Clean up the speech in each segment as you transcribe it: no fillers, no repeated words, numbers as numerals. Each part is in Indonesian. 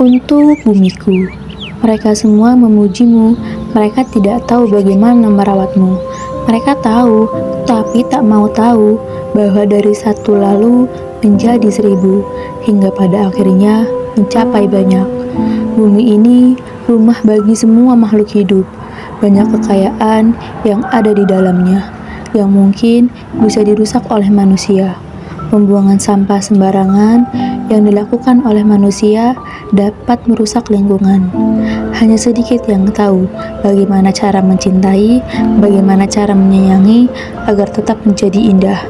Untuk bumiku, mereka semua memujimu. Mereka tidak tahu bagaimana merawatmu. Mereka tahu, tapi tak mau tahu bahwa dari satu lalu menjadi 1000, hingga pada akhirnya mencapai banyak. Bumi ini rumah bagi semua makhluk hidup. Banyak kekayaan yang ada di dalamnya, yang mungkin bisa dirusak oleh manusia. Pembuangan sampah sembarangan yang dilakukan oleh manusia dapat merusak lingkungan. Hanya sedikit yang tahu bagaimana cara mencintai, bagaimana cara menyayangi agar tetap menjadi indah.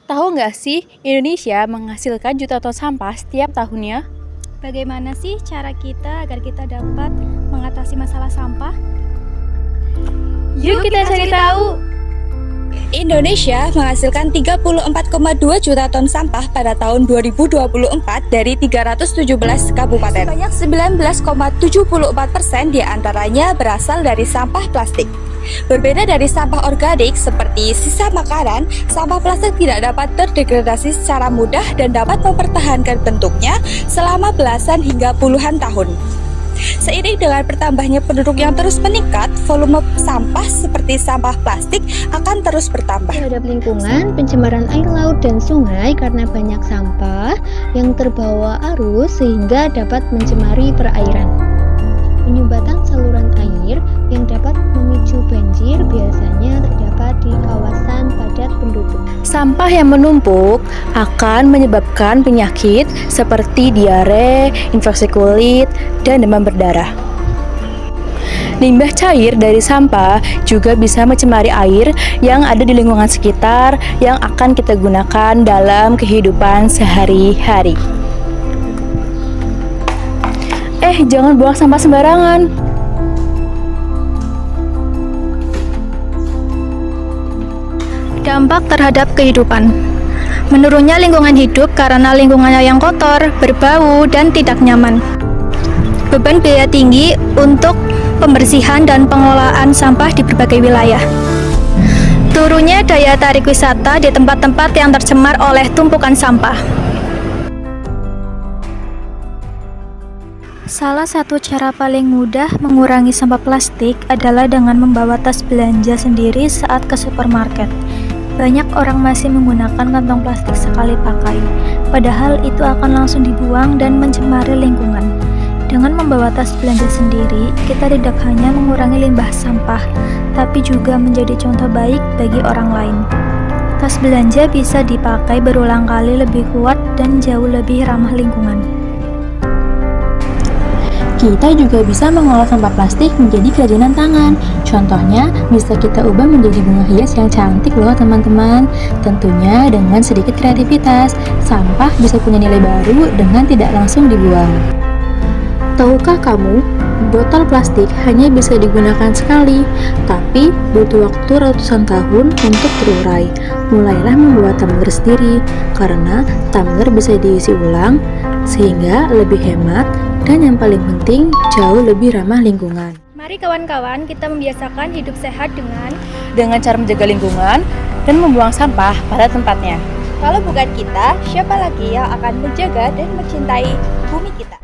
Tahu nggak sih, Indonesia menghasilkan juta ton sampah setiap tahunnya? Bagaimana sih cara kita agar kita dapat mengatasi masalah sampah? Yuk kita cari tahu! Indonesia menghasilkan 34,2 juta ton sampah pada tahun 2024 dari 317 kabupaten. Sebanyak 19,74% diantaranya berasal dari sampah plastik. Berbeda dari sampah organik seperti sisa makanan, sampah plastik tidak dapat terdegradasi secara mudah dan dapat mempertahankan bentuknya selama belasan hingga puluhan tahun. Seiring dengan bertambahnya penduduk yang terus meningkat, volume sampah seperti sampah plastik akan terus bertambah. Terhadap lingkungan, pencemaran air laut dan sungai karena banyak sampah yang terbawa arus sehingga dapat mencemari perairan. Penyumbatan saluran air yang dapat memicu banjir biasanya terdapat di kawasan padat penduduk. Sampah yang menumpuk akan menyebabkan penyakit seperti diare, infeksi kulit, dan demam berdarah. Limbah cair dari sampah juga bisa mencemari air yang ada di lingkungan sekitar yang akan kita gunakan dalam kehidupan sehari-hari. Jangan buang sampah sembarangan. Dampak terhadap kehidupan. Menurunnya lingkungan hidup karena lingkungannya yang kotor, berbau, dan tidak nyaman. Beban biaya tinggi untuk pembersihan dan pengelolaan sampah di berbagai wilayah. Turunnya daya tarik wisata di tempat-tempat yang tercemar oleh tumpukan sampah. Salah satu cara paling mudah mengurangi sampah plastik adalah dengan membawa tas belanja sendiri saat ke supermarket. Banyak orang masih menggunakan kantong plastik sekali pakai, padahal itu akan langsung dibuang dan mencemari lingkungan. Dengan membawa tas belanja sendiri, kita tidak hanya mengurangi limbah sampah, tapi juga menjadi contoh baik bagi orang lain. Tas belanja bisa dipakai berulang kali lebih kuat dan jauh lebih ramah lingkungan. Kita juga bisa mengolah sampah plastik menjadi kerajinan tangan. Contohnya, bisa kita ubah menjadi bunga hias yang cantik loh teman-teman. Tentunya dengan sedikit kreativitas, sampah bisa punya nilai baru dengan tidak langsung dibuang. Tahukah kamu, botol plastik hanya bisa digunakan sekali, tapi butuh waktu ratusan tahun untuk terurai. Mulailah membuat tumbler sendiri, karena tumbler bisa diisi ulang, sehingga lebih hemat, dan yang paling penting, jauh lebih ramah lingkungan. Mari kawan-kawan, kita membiasakan hidup sehat Dengan cara menjaga lingkungan dan membuang sampah pada tempatnya. Kalau bukan kita, siapa lagi yang akan menjaga dan mencintai bumi kita?